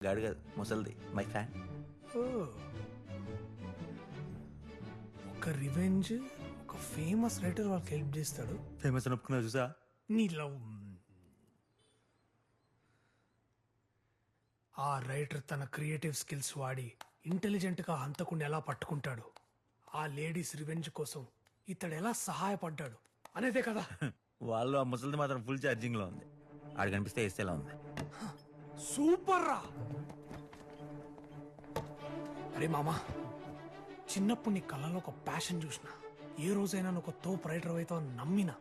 గాడి కాదు ముసల్ది my fan. ఓ, ఒక రివెంజ్, ఒక ఫేమస్ రైటర్ వాళ్ళకి హెల్ప్ చేస్తాడు. ఫేమస్ అని ఒప్పుకున్నా చూసా. నీ లవ్. ఆ రైటర్ తన క్రియేటివ్ స్కిల్స్ వాడి ఇంటెలిజెంట్ గా హంతకుండా ఎలా పట్టుకుంటాడు, ఆ లేడీస్ రివెంజ్ కోసం ఇతడు ఎలా సహాయపడ్డాడు అనేదే కదా. వాళ్ళు ఆ ముసలిది మాత్రం ఫుల్ ఛార్జింగ్ లో ఉంది. ఆడు కనిపిస్తే వేస్తేలా ఉంది. సూపర్ రా. అరే మామా, చిన్నప్పుడు నీ కళ్ళలో ఒక ప్యాషన్ చూసిన, ఏ రోజైనా నువ్వు ఒక తోపు రైటర్ అవుతావు నమ్మినా.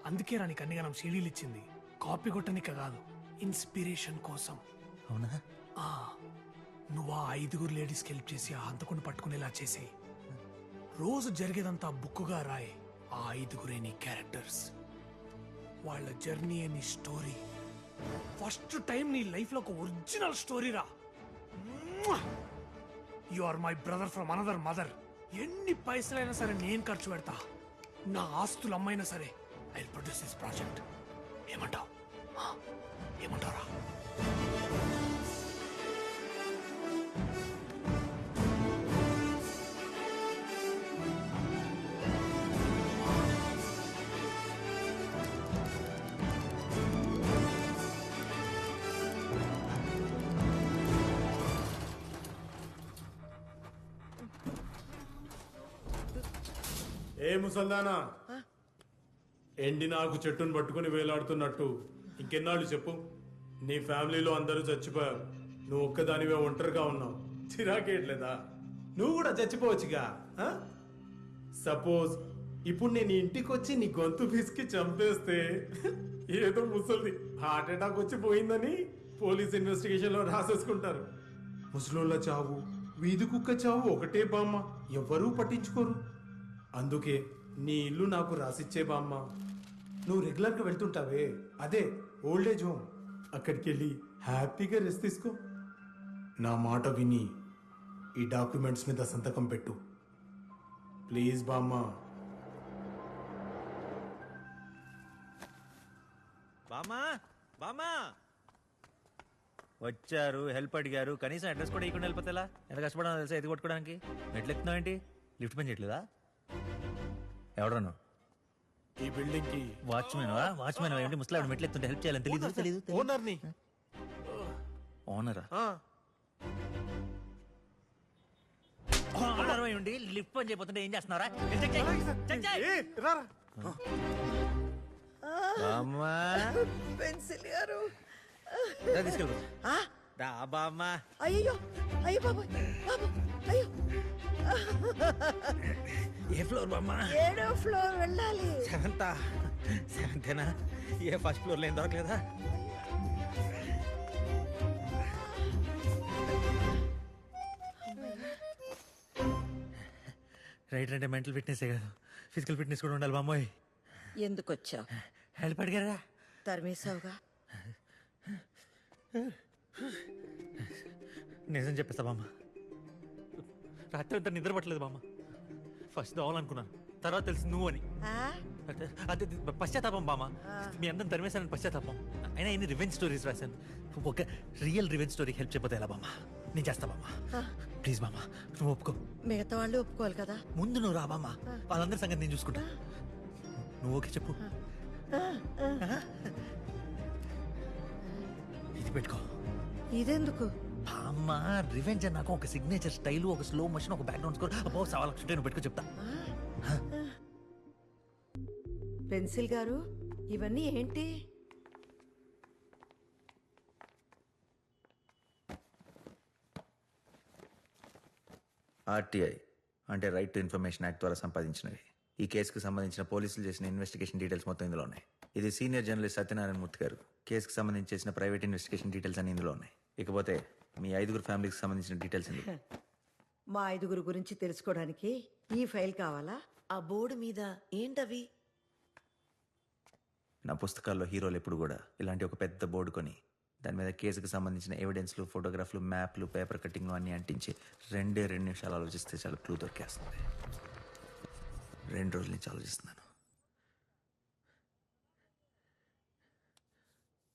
అందుకే రా నీకు అన్నిగా సీడీలు ఇచ్చింది. కాపీ కొట్టనిక కాదు, ఇన్స్పిరేషన్ కోసం. అవునా? ఆ, నువ్వు ఆ 5 లేడీస్కి హెల్ప్ చేసి ఆ హంతకుని పట్టుకునేలా చేసేయి. రోజు జరిగేదంతా బుక్కుగా రాయి. ఆ 5 నీ క్యారెక్టర్స్, వాళ్ళ జర్నీ నీ స్టోరీ. ఫస్ట్ టైం నీ లైఫ్ లో ఒక ఒరిజినల్ స్టోరీ రా. You are my brother from another mother. ఎన్ని పైసలైనా సరే నేను ఖర్చు పెడతా. నా ఆస్తులు అమ్మైనా సరే I will produce this project. ఏమంటావు? ఏమంటారా? ఏ ముసల్దానా, ఎండి నాకు చెట్టును పట్టుకుని వేలాడుతున్నట్టు ఇంకెన్నాళ్ళు చెప్పు. నీ ఫ్యామిలీలో అందరూ చచ్చిపోయారు, నువ్వు ఒక్కదానివే ఒంటరిగా ఉన్నావు. చిరాకేయట్లేదా? నువ్వు కూడా చచ్చిపోవచ్చుగా. సపోజ్ ఇప్పుడు నేను ఇంటికి వచ్చి నీ గొంతు పిసికి చంపేస్తే ఏదో ముసలిది హార్ట్ అటాక్ వచ్చి పోయిందని పోలీస్ ఇన్వెస్టిగేషన్ లో రాసేసుకుంటారు. ముసలోళ్ళ చావు, వీధి కుక్క చావు ఒకటే బామ్మ, ఎవ్వరూ పట్టించుకోరు. అందుకే నీ ఇల్లు నాకు రాసిచ్చే బామ్మ. నువ్వు రెగ్యులర్గా వెళ్తుంటావే, అదే ఓల్డేజ్ హోమ్. అక్కడికి వెళ్ళి హ్యాపీగా రెస్ట్ తీసుకో. నా మాట విని ఈ డాక్యుమెంట్స్ మీద సంతకం పెట్టు ప్లీజ్ బామ్మ. బామా బామా వచ్చారు, హెల్ప్ అడిగారు, కనీసం అడ్రస్ కూడా ఇవ్వకుండా వెళ్ళిపోతేలా? ఎంత కష్టపడాలో తెలుసా ఎత్తి కొట్టుకోవడానికి? మెట్లు ఎక్కుతున్నావు ఏంటి? లిఫ్ట్ పని చేయట్లేదా? ఎవడను? ఈ బిల్డింగ్ కి వాచ్మెన్ వాచ్మెన్ ఏంటి? ముసలాడు మెట్లు ఎత్తుంటే హెల్ప్ చేయాలని తెలీదు? తెలీదు ఓనర్ని. ఓనరా? ఓనర్ ఉండి లిఫ్ట్ పని చేయబోతుంటే ఏం చేస్తున్నారా? పెన్సిల్ గారు. తీసుకెళ్ళు. రా బామ్మా. అయ్యో అయ్యో బాబు బాబు, అయ్యో. ఏ ఫ్లోర్ బామ్మా? 7వ ఫ్లోర్ వెళ్ళాలి. సెవెంతేనా? ఏ ఫస్ట్ ఫ్లోర్ లో ఏం దొరకలేదా? రైట్ అంటే మెంటల్ ఫిట్నెస్ కాదు, ఫిజికల్ ఫిట్నెస్ కూడా ఉండాలి బామ్మోయ్. ఎందుకు వచ్చావు? హెల్ప్ అడిగారా? తరిమేశావుగా. నిజం చెప్పేస్తా బామ్మ, రాత్రి అంతా నిద్ర పట్టలేదు బామ్మ. ఫస్ట్ దోవాలనుకున్నాను, తర్వాత తెలిసి నువ్వు అని. ఆ? అదే పశ్చాత్తాపం బామ్మ. మీ అందరం తరిమేశానని పశ్చాత్తాపం. అయినా ఎన్ని రివెంజ్ స్టోరీస్ రాశాను, ఒక రియల్ రివెంజ్ స్టోరీకి హెల్ప్ చేయకపోతే ఎలా బామ్మ? నేను చేస్తా బామ్మ, ప్లీజ్ బామ్మ, నువ్వు ఒప్పుకో. మిగతా వాళ్ళు ఒప్పుకోవాలి కదా. ముందు నువ్వు రా బామ్మ, వాళ్ళందరి సంగతి నేను చూసుకుంటా. నువ్వు ఓకే చెప్పు. ఇది పెట్టుకో. ఇదెందుకు? అమ్మ, రివెంజ్ అన్నాక ఒక సిగ్నేచర్ స్టైల్, ఒక స్లో మోషన్, ఒక బ్యాక్గ్రౌండ్ స్కోర్, అబ్బో 1,00,000 నువ్వు పెట్టుకో చెప్తా. పెన్సిల్ గారు, ఇవన్నీ ఏంటి? ఆర్టీఐ అంటే రైట్ టు ఇన్ఫర్మేషన్ యాక్ట్ ద్వారా సంపాదించినవి. ఈ కేసుకు సంబంధించిన పోలీసులు చేసిన ఇన్వెస్టిగేషన్ డీటెయిల్స్ మొత్తం ఇందులో ఉన్నాయి. ఇది సీనియర్ జర్నలిస్ట్ సత్యనారాయణ మూర్తి గారు కేసుకు సంబంధించి చేసిన ప్రైవేట్ ఇన్వెస్టిగేషన్ డీటెయిల్స్ అని ఇందులో ఉన్నాయి. ఇకపోతే మీ 5 ఫ్యామిలీకి సంబంధించిన డీటెయిల్స్ ఇందులో. మా 5 గురించి తెలుసుకోవడానికి ఈ ఫైల్ కావాలా? ఆ బోర్డు మీద ఏంటవి? నా పుస్తకాల్లో హీరోలు ఎప్పుడు కూడా ఇలాంటి ఒక పెద్ద బోర్డు కొని దాని మీద కేసుకు సంబంధించిన ఎవిడెన్స్లు, ఫోటోగ్రాఫ్లు, మ్యాప్లు, పేపర్ కటింగ్ అన్ని అంటించి 2 నిమిషాలు ఆలోచిస్తే చాలా క్లూ దొరికేస్తుంది. 2 రోజుల నుంచి ఆలోచిస్తున్నాను.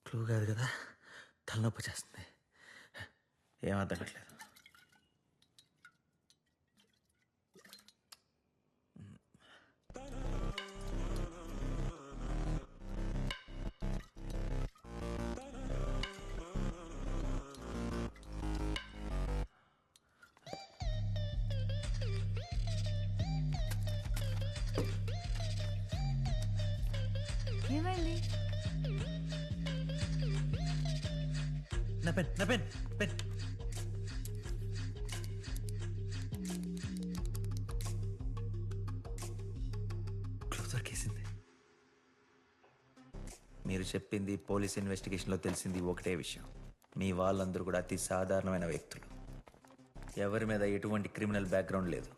క్లూ కాదు కదా, తలనొప్పి చేస్తుంది. ఏం అర్థం కావట్లేదు. ఏమైంది? నా పెన్ క్లోజర్ కేసింది. మీరు చెప్పింది పోలీస్ ఇన్వెస్టిగేషన్లో తెలిసింది ఒకటే విషయం. మీ వాళ్ళందరూ కూడా అతి సాధారణమైన వ్యక్తులు, ఎవరి మీద ఎటువంటి క్రిమినల్ బ్యాక్గ్రౌండ్ లేదు.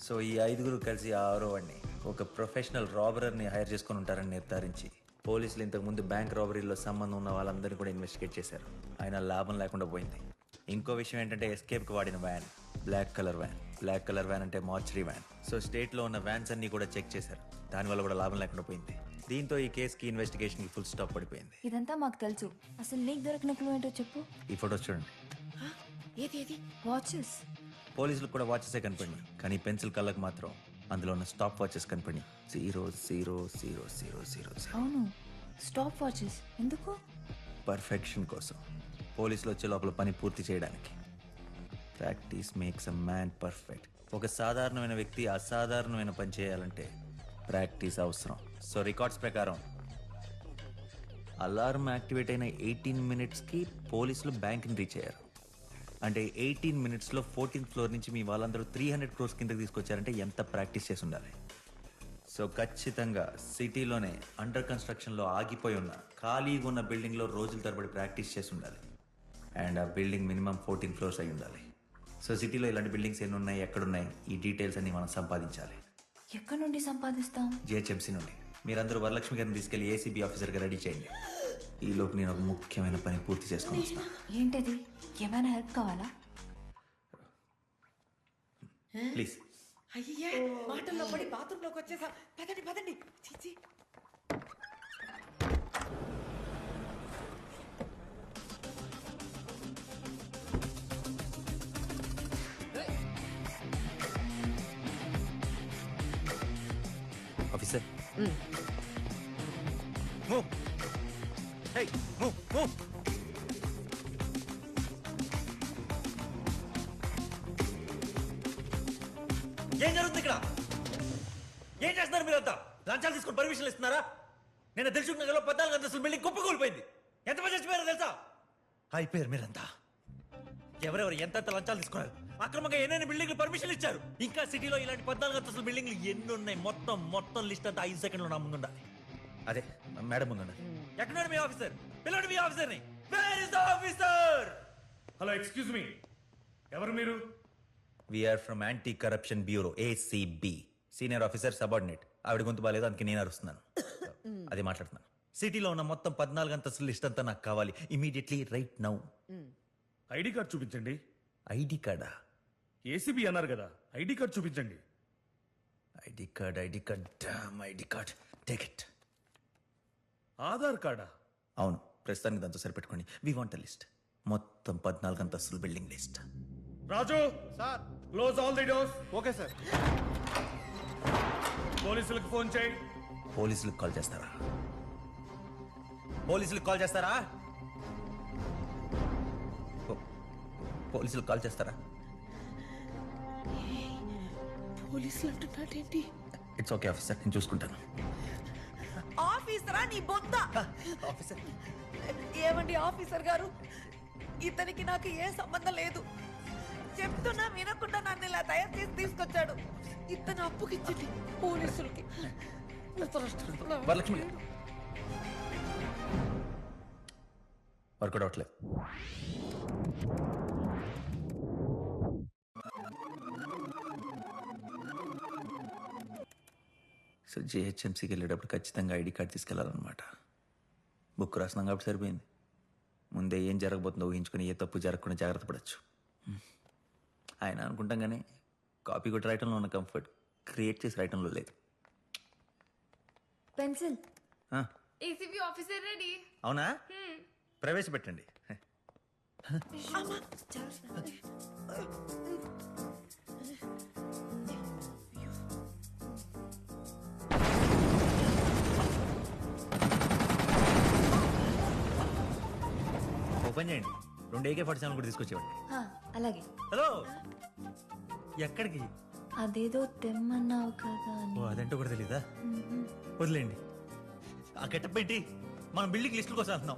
సో ఈ 5 కలిసి ఆ 6వాడిని ఒక ప్రొఫెషనల్ రాబరర్ని హైర్ చేసుకొని ఉంటారని నిర్ధారించి పోలీసులు ఇంతకుముందు బ్యాంక్ రాబరీలో సంబంధం ఉన్న వాళ్ళందరినీ కూడా ఇన్వెస్టిగేట్ చేశారు. అయినా లాభం లేకుండా పోయింది. ఇంకో విషయం ఏంటంటే ఎస్కేప్కి వాడిన వ్యాన్ బ్లాక్ కలర్ వ్యాన్ అంటే మార్చరీ వ్యాన్. సో స్టేట్లో ఉన్న వ్యాన్స్ అన్నీ కూడా చెక్ చేశారు. దానివల్ల కూడా లాభం లేకుండా పోయింది. దీంతో ఈ కేసుకి ఇన్వెస్టిగేషన్కి ఫుల్ స్టాప్ పడిపోయింది. ఇదంతా మాకు తెలుసు. అసలు నీకు దొరికిన క్లూ ఏంటో చెప్పు. ఈ ఫొటోస్ చూడండి. ఏది వాచెస్. పోలీసులకు కూడా వాచెసే కనపడినాయి, కానీ పెన్సిల్ కళ్ళకు మాత్రం అందులో ఉన్న స్టాప్ వాచెస్ కనపడి 000000. అవును, స్టాప్ వాచెస్ ఎందుకు? పర్ఫెక్షన్ కోసం, పోలీసులు వచ్చే లోపల పని పూర్తి చేయడానికి. Practice makes a man perfect. ఒక సాధారణమైన వ్యక్తి అసాధారణమైన పని చేయాలంటే ప్రాక్టీస్ అవసరం. సో రికార్డ్స్ ప్రకారం అలారం యాక్టివేట్ అయిన 18 minutesకి పోలీసులు బ్యాంక్ని రీచ్ అయ్యారు. అంటే 18 minutesలో 14th ఫ్లోర్ నుంచి మీ వాళ్ళందరూ 300 crores కిందకి తీసుకొచ్చారంటే ఎంత ప్రాక్టీస్ చేసి ఉండాలి. సో ఖచ్చితంగా సిటీలోనే అండర్ కన్స్ట్రక్షన్లో ఆగిపోయి ఉన్న ఖాళీగా ఉన్న బిల్డింగ్లో రోజుల తరబడి ప్రాక్టీస్ చేసి ఉండాలి. అండ్ ఆ బిల్డింగ్ మినిమం 14 floors అయి ఉండాలి. సో సిటీలో ఇలాంటి బిల్డింగ్స్ ఎన్ని ఉన్నాయి, ఎక్కడున్నాయి, ఈ డీటెయిల్స్ అన్ని మనం సంపాదించాలి. ఎక్కడి నుండి సంపాదిస్తాం? జిహెచ్ఎంసీ నుండి. మీరందరూ వరలక్ష్మి గారిని తీసుకెళ్లి ఏసీబీ ఆఫీసర్గా రెడీ చేయండి. ఈలోపు నేను ఒక ముఖ్యమైన పని పూర్తి చేసుకొని వస్తాను. ఏంటది? ఏమైనా హెల్ప్ కావాలా? ప్లీజ్. అయ్యా మాటల్లో పడి బాత్రూంలోకి వచ్చేసా. పదండి చీచి. Officer move. Hey move. ఏం జరుగుతుంది ఇక్కడ? ఏం చేస్తున్నారు మీరంతా? లంచాలు తీసుకొని పర్మిషన్ ఇస్తున్నారా? నేను దిల్సుఖ్ నగర్లో 14 అంతస్తుల బిల్డింగ్ కుప్పకూలిపోయింది. ఎంతమంది చచ్చిపోయారో తెలుసా? అయిపోయారు మీరంతా. ఎవరెవరు ఎంతెంత లంచాలు తీసుకున్నారు, అక్రమంగా ఎన్నెన్ని బిల్డింగ్లు పర్మిషన్ ఇచ్చారు, ఇంకా సిటీలో ఇలాంటి 14 అంతస్తుల బిల్డింగ్లు ఎన్ని ఉన్నాయి, మొత్తం లిస్ట్ అంతా 5 సెకండ్లో నా ముందుండాలి. అదే మేడం ముందుండాలి. ఎక్కడ మీ ఆఫీసర్? పిల్లడు మీ ఆఫీసర్ని. Where is the officer? Hello, excuse me, ఎవరు మీరు? We're from anti corruption bureau, ACB. Senior officer subordinate. ఆవిడ గొంతు బాలేదు, అందుకే నేను అరుస్తున్నాను. అదే మాట్లాడుతున్నాను. సిటీలో ఉన్న మొత్తం 14 అంతస్తుల లిస్ట్ అంతా నాకు కావాలి, immediately, right now. ID card చూపించండి. ఐడి కార్డా? ఏసీబీ అన్నారు కదా, ఐడి కార్డ్ చూపించండి. ID card damn ID card, take it. Aadhaar కార్డా? అవును, ప్రస్తుతానికి దాంతో సరిపెట్టుకోండి. వి వాంట్ లిస్ట్, మొత్తం 14 అంతస్తుల building list. Raju sir, close all the doors. Okay sir. పోలీసులకు ఫోన్ చేయి. పోలీసులకు కాల్ చేస్తారా? పోలీసులకు కాల్ చేస్తారా? పోలీసులకు కాల్ చేస్తారా? పోలీసులు అంటున్నాడేంటి? ఇట్స్ ఓకే ఆఫీసర్, నేను చూసుకుంటాను. ఆఫీసరా నీ బొంద? ఆఫీసర్ ఏమండి ఆఫీసర్ గారు, ఇతనికి నాకు ఏ సంబంధం లేదు. చెప్తున్నా వినకుండా నన్ను ఇలా తయారు చేసి తీసుకొచ్చాడు. ఇతను అప్పుకిచ్చింది పోలీసులకి. వరలక్ష్మి వర్కౌట్ అవట్లేదు. సో జిహెచ్ఎంసీకి వెళ్ళేటప్పుడు ఖచ్చితంగా ఐడి కార్డ్ తీసుకెళ్ళాలన్నమాట. బుక్ రాసినాం కాబట్టి సరిపోయింది. ముందే ఏం జరగబోతుందో ఊహించుకొని ఏ తప్పు జరగకుండా జాగ్రత్త పడచ్చు. ఆయన అనుకుంటాం కానీ కాపీ కొట్టి రాయటంలో ఉన్న కంఫర్ట్ క్రియేట్ చేసి రాయటంలో లేదు. పెన్సిల్. ACB officer ready. అవునా? ప్రవేశపెట్టండి. ఓపెన్ చేయండి. 2 AK-47 కూడా తీసుకొచ్చేవాడి. అలాగే. హలో, ఎక్కడికి? అదేదో తెమ్మన్నావు కదా అని. ఓ, అదంటూ కూడా తెలీదా? వదిలేండి. ఆ గెటప్ పెట్టి మనం బిల్డింగ్ లిస్టుల కోసం వెళ్తున్నాం.